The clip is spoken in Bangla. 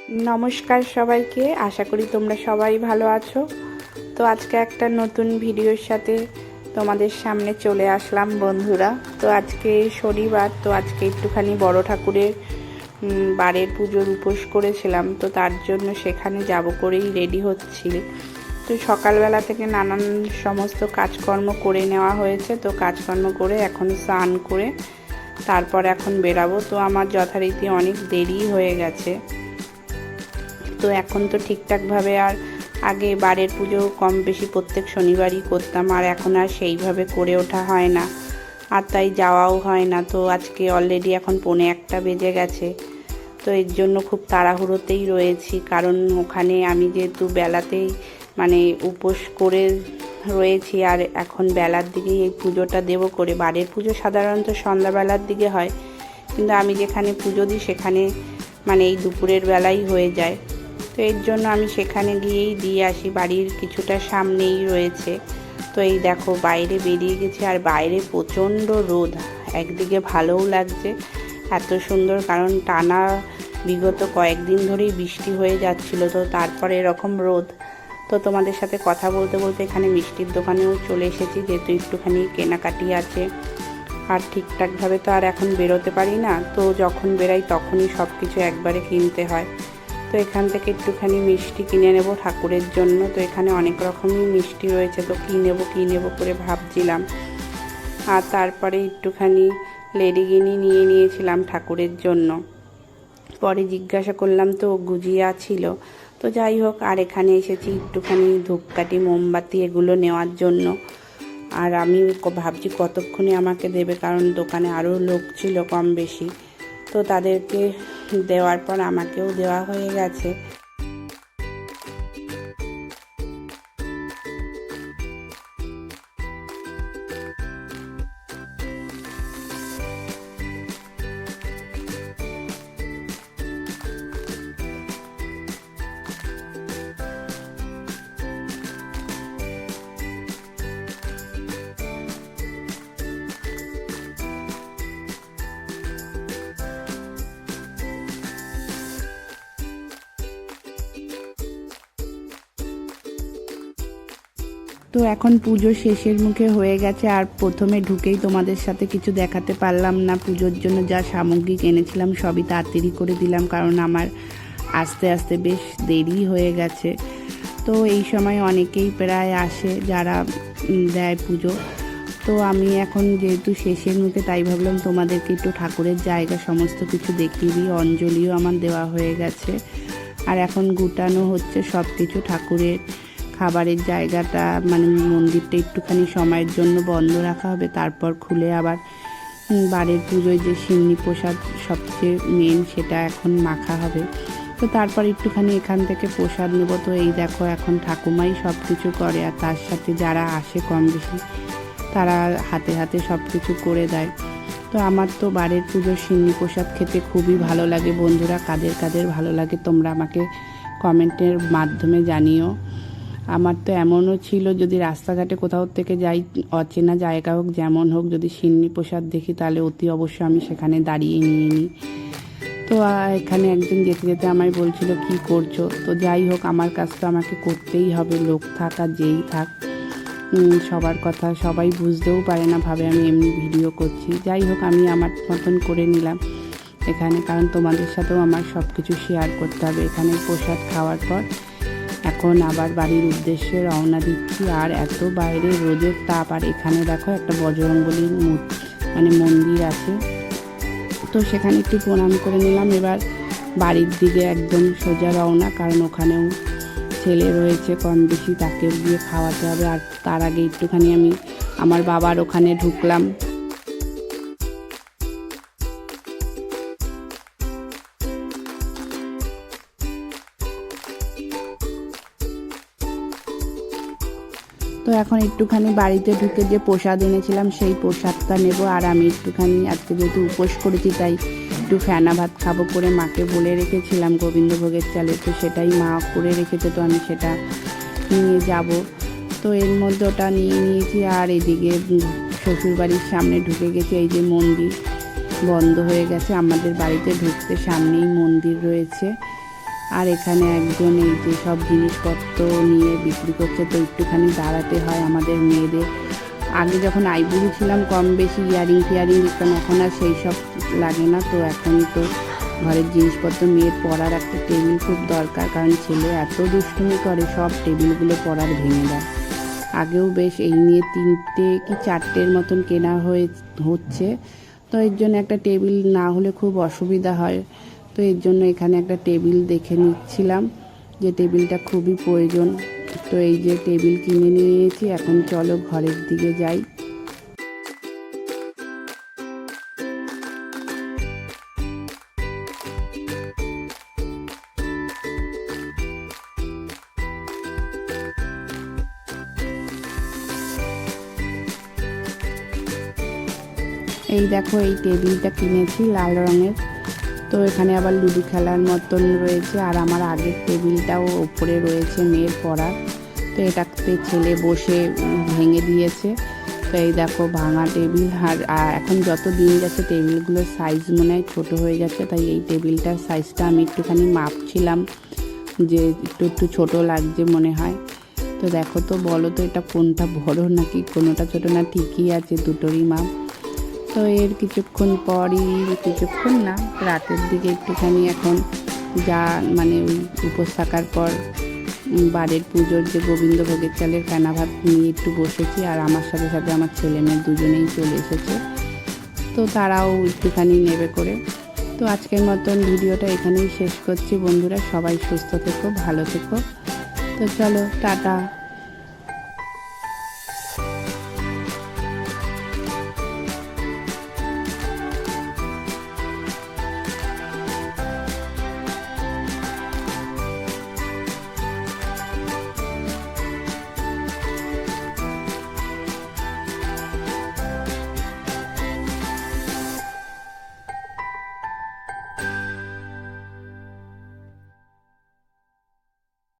नमस्कार सबाइके आशा करी तोमरा सबाई भालो आछो। तो आज के एक नतून भिडियोर साथे तोमादेर सामने चले आसलाम बंधुरा। तो आज के शनिवार, तो आज के एकटूखानी बड़ो ठाकुरेर बारेर पुजोर उपোস करेছিলাম। तो तार जोन्नो सेखाने जाबो करेई रेडी हच्छी। तो सकालबेला थेके नानान समस्त काजकर्म करे नेওয়া হয়েছে। तो काजकर्म करे एखन स्नान करे तारपर एखन बेराबो। तो आमार यथारीति अनेक देरी हये गेছে। तो एखन तो ठीकठाक भावे आर आगे बारेर पुजो कम बेशी प्रत्येक शनिवारই करताम, और एखन आर सेइभावे करे ओठा हय ना, और ताई जाओयाও हय ना। तो आजके अलरेडी एखन 1:45 बेजे गेছে। तो एर जोन्नो खूब ताड़ाहुड़ोतेই रयेছি, कारण ओखाने आमी जेहेतु बेलातेই माने उपোস करे रयेছি और एखन बेलार दिकेই এই পুজোটা देव करे। बारेर पुजो साधारणत सन्ध्याबेलार दिके हय, किन्तु आमी जेखाने पुजो दिই सेखाने माने এই দুপুরের বেলাই হয়ে যায়। तो एर जोन्नो आमी सेखाने गिয়েই দিয়ে আসি। बाड़ीर কিছুটা सामनेই রয়েছে। तो এই দেখো বাইরে বেরিয়ে গেছি, আর বাইরে প্রচণ্ড রোদ। একদিকে ভালোও লাগছে এত সুন্দর, কারণ টানা বিগত কয়েকদিন ধরেই বৃষ্টি হয়ে যাচ্ছিল। তো তারপরে এরকম রোদ। তো তোমাদের সাথে কথা বলতে বলতে এখানে মিষ্টির দোকানেও চলে এসেছি, যেহেতু একটুখানি কেনাকাটি আছে। আর ঠিকঠাকভাবে তো আর এখন বেরোতে পারি না, তো যখন বেরাই তখনই সব কিছু একবারে কিনতে হয়। তো এখান থেকে একটুখানি মিষ্টি কিনে নেব ঠাকুরের জন্য। তো এখানে অনেক রকমই মিষ্টি রয়েছে, তো কী নেব করে ভাবছিলাম। আর তারপরে একটুখানি লেডিগিনি নিয়ে নিয়েছিলাম ঠাকুরের জন্য। পরে জিজ্ঞাসা করলাম তো গুজিয়া ছিল। তো যাই হোক, আর এখানে এসেছি একটুখানি ধূপকাঠি মোমবাতি এগুলো নেওয়ার জন্য। আর আমি ভাবছি কতক্ষণে আমাকে দেবে, কারণ দোকানে আরও লোক ছিল কম বেশি। তো তাদেরকে দেওয়ার পর আমাকেও দেওয়া হয়ে গেছে। তো এখন পুজো শেষের মুখে হয়ে গেছে, আর প্রথমে ঢুকেই তোমাদের সাথে কিছু দেখাতে পারলাম না। পুজোর জন্য যা সামগ্রী কিনেছিলাম সবই তাড়াতাড়ি করে দিলাম, কারণ আমার আস্তে আস্তে বেশ দেরি হয়ে গেছে। তো এই সময় অনেকেই প্রায় আসে যারা দেয় পুজো। তো আমি এখন যেহেতু শেষের মুখে, তাই ভাবলাম তোমাদেরকে একটু ঠাকুরের জায়গা সমস্ত কিছু দেখিয়ে দিই। অঞ্জলিও আমার দেওয়া হয়ে গেছে, আর এখন গুটানো হচ্ছে সব কিছু। ঠাকুরের খাবারের জায়গাটা মানে মন্দিরটা একটুখানি সময়ের জন্য বন্ধ রাখা হবে, তারপর খুলে আবার বারের পুজোয় যে সিন্নি প্রসাদ সবচেয়ে মেন, সেটা এখন মাখা হবে। তো তারপর একটুখানি এখান থেকে প্রসাদ নেব। তো এই দেখো এখন ঠাকুমাই সব কিছু করে, আর তার সাথে যারা আসে কম বেশি তারা হাতে হাতে সব কিছু করে দেয়। তো আমার তো বারের পুজোর সিন্নি প্রসাদ খেতে খুবই ভালো লাগে। বন্ধুরা কাদের কাদের ভালো লাগে তোমরা আমাকে কমেন্টের মাধ্যমে জানিও। আমার তো এমনও ছিল, যদি রাস্তাঘাটে কোথাও থেকে যাই, অচেনা জায়গা হোক যেমন হোক, যদি সিন্নি প্রসাদ দেখি তাহলে অতি অবশ্যই আমি সেখানে দাঁড়িয়ে নিয়ে নিই। তো এখানে একজন যেতে যেতে আমায় বলছিল কি করছো। তো যাই হোক, আমার কাজ তো আমাকে করতেই হবে, লোক থাক আর যেই থাক। সবার কথা সবাই বুঝতেও পারে না, ভাবে আমি এমনি ভিডিও করছি। যাই হোক, আমি আমার মতন করে নিলাম এখানে, কারণ তোমাদের সাথেও আমার সব কিছু শেয়ার করতে হবে। এখানে প্রসাদ খাওয়ার পর এখন আবার বাড়ির উদ্দেশ্যে রওনা দিচ্ছি। আর এত বাইরে রোদের তাপ, আর এখানে দেখো একটা বজরংবলীর মানে মন্দির আছে। তো সেখানে একটু প্রণাম করে নিলাম। এবার বাড়ির দিকে একদম সোজা রওনা, কারণ ওখানেও ছেলে রয়েছে কম বেশি, তাকে গিয়ে খাওয়াতে হবে। আর তার আগে একটুখানি আমি আমার বাবার ওখানে ঢুকলাম। তো এখন একটুখানি বাড়িতে ঢুকে যে প্রসাদ এনেছিলাম সেই প্রসাদটা নেব। আর আমি একটুখানি আজকে যেহেতু উপোস করেছি, তাই একটু ফেনা ভাত খাবো করে মাকে বলে রেখেছিলাম গোবিন্দভোগের চালে। তো সেটাই মা করে রেখেছে, তো আমি সেটা নিয়ে যাব। তো এর মধ্যে ওটা নিয়ে নিয়েছি। আর এদিকে শ্বশুরবাড়ির সামনে ঢুকে গেছি। এই যে মন্দির বন্ধ হয়ে গেছে, আমাদের বাড়িতে ঢুকতে সামনেই মন্দির রয়েছে। আর এখানে একজন এই যে সব জিনিসপত্র নিয়ে বিক্রি করছে, তো একটুখানি দাঁড়াতে হয় আমাদের মেয়েদের। আগে যখন আইবুড়ি ছিলাম কম বেশি ইয়ারিং ফিয়ারিং দিতাম, এখন আর সেই সব লাগে না। তো এখন তো ঘরের জিনিসপত্র, মেয়ের পড়ার একটা টেবিল খুব দরকার, কারণ ছেলে এত দুষ্টুমি করে, সব টেবিলগুলো পড়ার ভেঙে দেয়। আগেও বেশ এই নিয়ে 3টে কি 4টের মতন কেনা হচ্ছে। তো এর জন্য একটা টেবিল না হলে খুব অসুবিধা হয়। তো এর জন্য এখানে একটা টেবিল দেখে নিচ্ছিলাম, যে টেবিলটা খুবই প্রয়োজন। তো এই যে টেবিল কিনে নিয়েছি, এখন চলো ঘরের দিকে যাই। এই দেখো, এই টেবিলটা কিনেছি লাল রঙের। তো এখানে আবার লুডো খেলার মতন রয়েছে, আর আমার আগের টেবিলটাও ওপরে রয়েছে মেয়ের পড়ার। তো এটাতে ছেলে বসে ভেঙে দিয়েছে। তো এই দেখো ভাঙা টেবিল। আর এখন যত দিন যাচ্ছে টেবিলগুলোর সাইজ মনে হয় ছোটো হয়ে যাচ্ছে, তাই এই টেবিলটার সাইজটা আমি একটুখানি মাপছিলাম, যে একটু ছোটো লাগছে মনে হয়। তো দেখো, তো বলো তো এটা কোনটা বড় নাকি কোনোটা ছোটো, না ঠিকই আছে, দুটোরই মাপ। তো এর কিছুক্ষণ না, রাতের দিকে একটুখানি এখন যা মানে ওই উপোস থাকার পর বাড়ির পুজোর যে গোবিন্দভোগের চালের ফেনা ভাত নিয়ে একটু বসেছি, আর আমার সাথে সাথে আমার ছেলে মেয়ে দুজনেই চলে এসেছে। তো তারাও একটুখানি নেবে করে। তো আজকের মতন ভিডিওটা এখানেই শেষ করছি বন্ধুরা। সবাই সুস্থ থেকো, ভালো থেকো। তো চলো, টাটা।